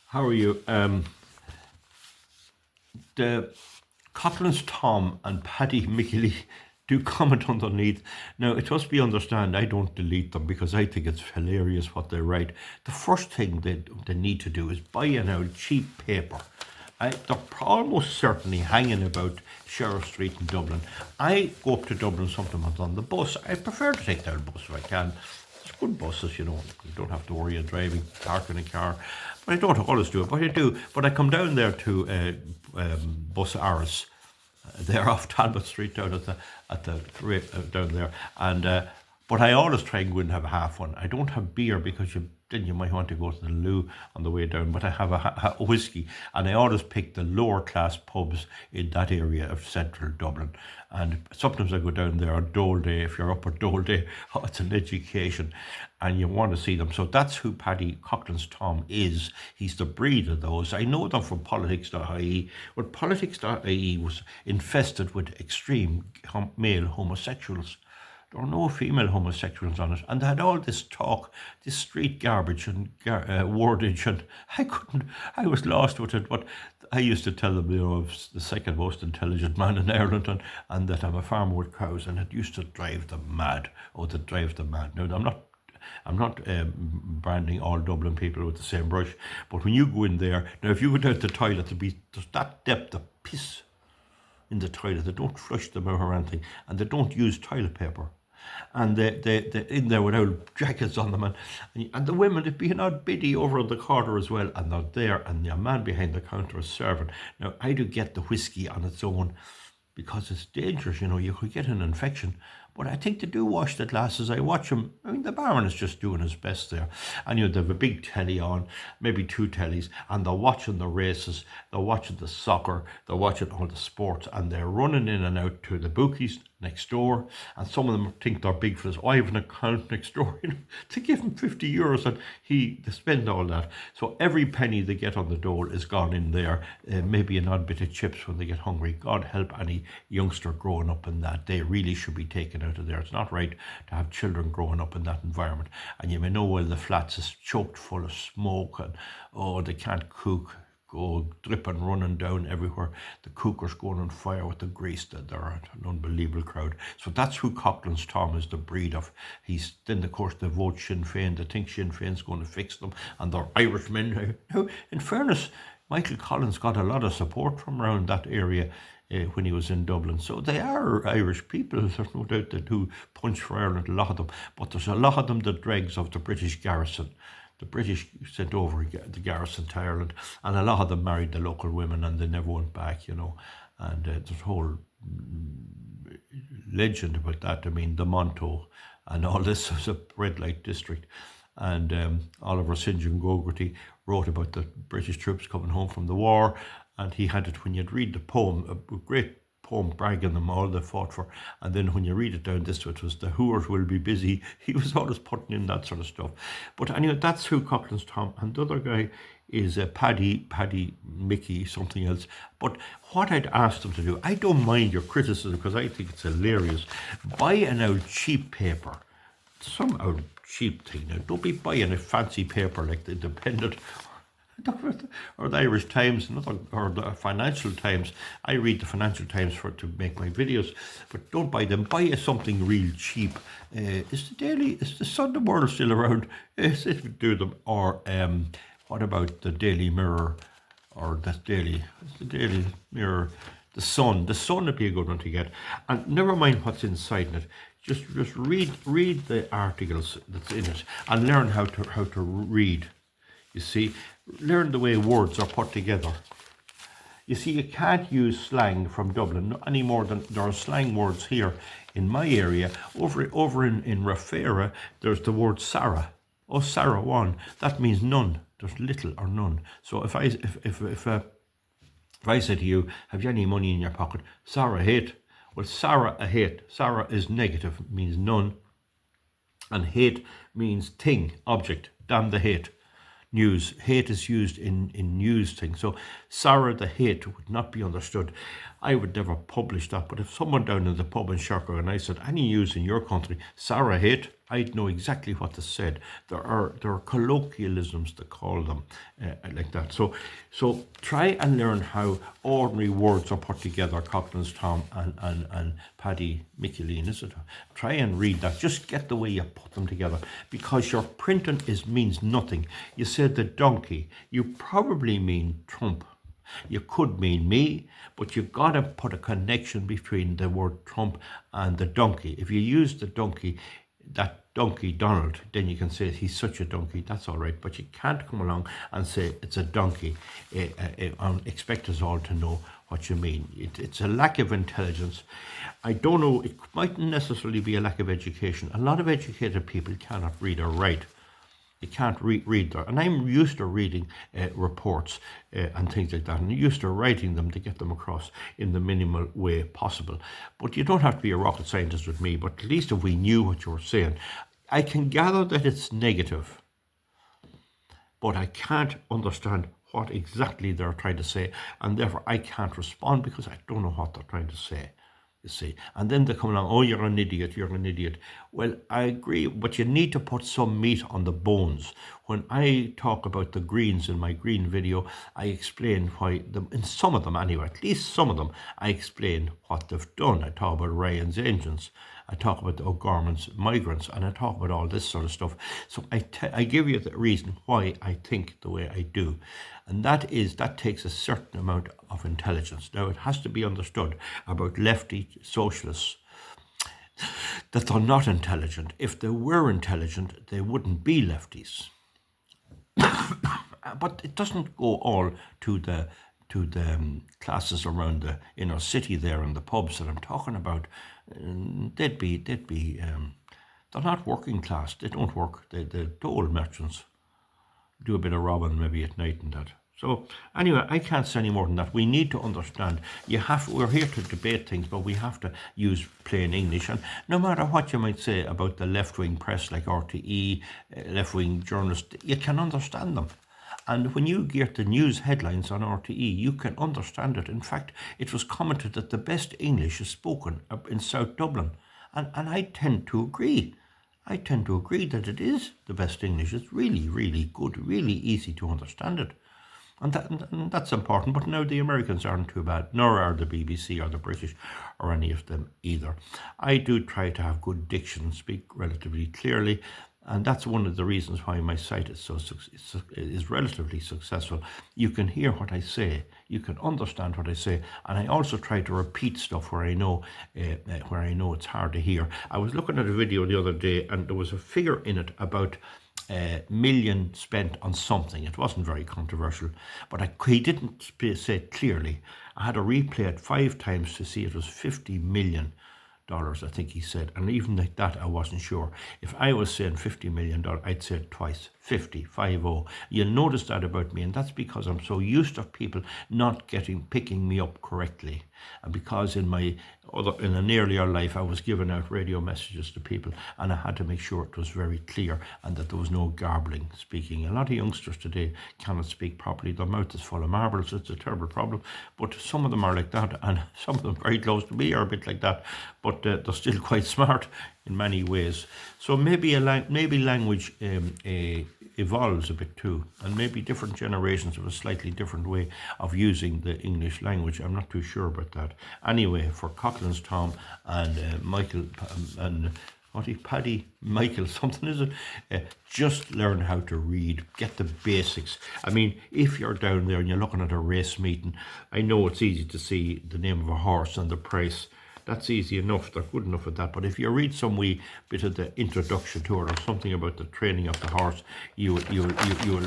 How are you? The Coughlanstom and Paddymickie do comment underneath. Now, it must be understand I don't delete them because I think it's hilarious what they write. The first thing they need to do is buy an old cheap paper. They're almost certainly hanging about Sheriff Street in Dublin. I go up to Dublin sometimes on the bus. I prefer to take the old bus if I can. It's good buses, you don't have to worry of driving, parking a car. But I don't always do it, but I do. But I come down there to Bus Aris. They're off Talbot Street down down there, and but I always try and go and have a half one. I don't have beer because then you might want to go to the loo on the way down. But I have a whiskey, and I always pick the lower class pubs in that area of central Dublin. And sometimes I go down there on Dole Day. If you're up at Dole Day, it's an education, and you want to see them. So that's who Paddy Coughlanstom is. He's the breed of those. I know them from politics.ie. But politics.ie was infested with extreme male homosexuals. There were no female homosexuals on it, and they had all this talk, this street garbage and wordage, and I was lost with it. But I used to tell them, I was the second most intelligent man in Ireland, and that I'm a farmer with cows, and it used to drive them mad. Oh, that drives them mad. Now, I'm not branding all Dublin people with the same brush, but when you go in there, now if you go down to the toilet, there's that depth of piss in the toilet. They don't flush them out or anything, and they don't use toilet paper. And they're in there with old jackets on them, and the women, there'd be an odd biddy over in the corner as well, and they're there, and the man behind the counter is serving. Now, I do get the whiskey on its own because it's dangerous, you could get an infection. But I think they do wash the glasses. I watch them. I mean, the barman is just doing his best there. And they have a big telly on, maybe two tellies, and they're watching the races, they're watching the soccer, they're watching all the sports, and they're running in and out to the bookies next door. And some of them think they're big for this. I have an account next door, to give him €50, and they spend all that. So every penny they get on the dole is gone in there. Maybe an odd bit of chips when they get hungry. God help any youngster growing up in that. They really should be taken out of there. It's not right to have children growing up in that environment. And you may know well the flats is choked full of smoke, and they can't cook. Go dripping, running down everywhere. The cookers going on fire with the grease. They're an unbelievable crowd. So that's who Coughlanstom is the breed of. Then of course they vote Sinn Féin. They think Sinn Féin's going to fix them, and they're Irishmen. Now, in fairness, Michael Collins got a lot of support from around that area when he was in Dublin. So they are Irish people. There's no doubt they do punch for Ireland, a lot of them. But there's a lot of them the dregs of the British garrison. The British sent over the garrison to Ireland, and a lot of them married the local women, and they never went back, And there's a whole legend about that. I mean, the Monto and all this was a red light district. And Oliver St. John Gogarty wrote about the British troops coming home from the war, and he had it when you'd read the poem, a great poem bragging them all they fought for, and then when you read it down this way, it was the Whoers will be busy. He was always putting in that sort of stuff. But anyway, that's who Coughlanstom, and the other guy is Paddymickie, something else. But what I'd asked them to do, I don't mind your criticism because I think it's hilarious. Buy an old cheap paper, some old cheap thing. Now, don't be buying a fancy paper like the Independent or the Irish Times, or the Financial Times. I read the Financial Times to make my videos, but don't buy them. Buy something real cheap. Is the Sunday World still around? If you do them, or what about the Daily Mirror, or the Daily Mirror, the Sun? The Sun would be a good one to get, and never mind what's inside it. Just read the articles that's in it, and learn how to read. You see, learn the way words are put together. You see, you can't use slang from Dublin any more than there are slang words here in my area. Over in Rafera, there's the word Sarah. Oh, Sarah one. That means none. There's little or none. So if I say to you, have you any money in your pocket? Sarah hate. Well, Sarah a hate. Sarah is negative, means none. And hate means thing, object. Damn the hate. News. Hate is used in news things. So Sarah the hate would not be understood. I would never publish that. But if someone down in the pub in Sherco and I said, any news in your country, Sarah hate, I'd know exactly what they said. There are colloquialisms to call them like that. So try and learn how ordinary words are put together. Coughlanstom and Paddymickie, is it? Try and read that. Just get the way you put them together, because your printing means nothing. You said the donkey. You probably mean Trump. You could mean me, but you've got to put a connection between the word Trump and the donkey. If you use the donkey, that donkey Donald, then you can say he's such a donkey. That's all right, but you can't come along and say it's a donkey and expect us all to know what you mean. It's a lack of intelligence. I don't know, it mightn't necessarily be a lack of education. A lot of educated people cannot read or write. You can't read there. And I'm used to reading reports and things like that, and used to writing them to get them across in the minimal way possible. But you don't have to be a rocket scientist with me, but at least if we knew what you were saying. I can gather that it's negative, but I can't understand what exactly they're trying to say, and therefore I can't respond because I don't know what they're trying to say. You see, and then they come along, oh, you're an idiot, you're an idiot. Well, I agree, but you need to put some meat on the bones. When I talk about the Greens in my Green video, I explain why, in some of them anyway, at least some of them, I explain what they've done. I talk about Ryan's engines, I talk about the O'Gorman's migrants, and I talk about all this sort of stuff. So I give you the reason why I think the way I do. And that takes a certain amount of intelligence. Now, it has to be understood about lefty socialists that they're not intelligent. If they were intelligent, they wouldn't be lefties. But it doesn't go all to the classes around the inner city there and the pubs that I'm talking about. They'd be they're not working class. They don't work. The old merchants do a bit of robbing maybe at night and that. So anyway, I can't say any more than that. We need to understand. We're here to debate things, but we have to use plain English. And no matter what you might say about the left-wing press like RTE, left-wing journalists, you can understand them. And when you get the news headlines on RTE, you can understand it. In fact, it was commented that the best English is spoken in South Dublin. And I tend to agree. I tend to agree that it is the best English. It's really, really good, really easy to understand it. And that's important. But now the Americans aren't too bad, nor are the BBC or the British or any of them either. I do try to have good diction and speak relatively clearly. And that's one of the reasons why my site is relatively successful. You can hear what I say, you can understand what I say, and I also try to repeat stuff where I know it's hard to hear. I was looking at a video the other day, and there was a figure in it about a million spent on something. It wasn't very controversial, but he didn't say it clearly. I had to replay it 5 times to see it was $50 million. I think he said, and even like that I wasn't sure. If I was saying $50 million, I'd say it twice. 50. You'll notice that about me, and that's because I'm so used to people not picking me up correctly, and because in an earlier life I was giving out radio messages to people, and I had to make sure it was very clear and that there was no garbling speaking. A lot of youngsters today cannot speak properly. Their mouth is full of marbles. It's a terrible problem, but some of them are like that, and some of them very close to me are a bit like that, but they're still quite smart in many ways. So maybe language evolves a bit too, and maybe different generations have a slightly different way of using the English language. I'm not too sure about that. Anyway, for Coughlanstom and Michael and Paddymickie, something is it? Just learn how to read, get the basics. I mean, if you're down there and you're looking at a race meeting, I know it's easy to see the name of a horse and the price. That's easy enough. They're good enough at that. But if you read some wee bit of the introduction to it or something about the training of the horse, you will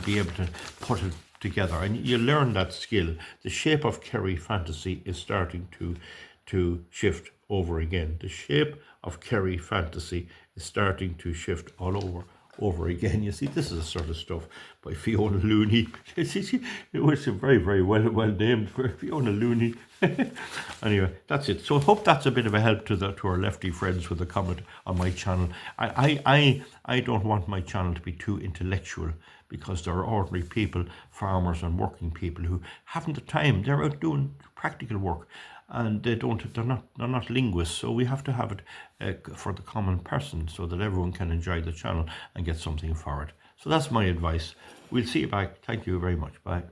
be able to put it together, and you learn that skill. The shape of Kerry fantasy is starting to shift over again. The shape of Kerry fantasy is starting to shift all over again. You see, this is the sort of stuff by Fiona Looney. It was very, very well named for Fiona Looney. Anyway, that's it. So I hope that's a bit of a help to our lefty friends with a comment on my channel. I don't want my channel to be too intellectual, because there are ordinary people, farmers and working people, who haven't the time. They're out doing practical work. and they're not linguists, so we have to have it for the common person so that everyone can enjoy the channel and get something for it. So that's my advice. We'll see you back. Thank you very much. Bye.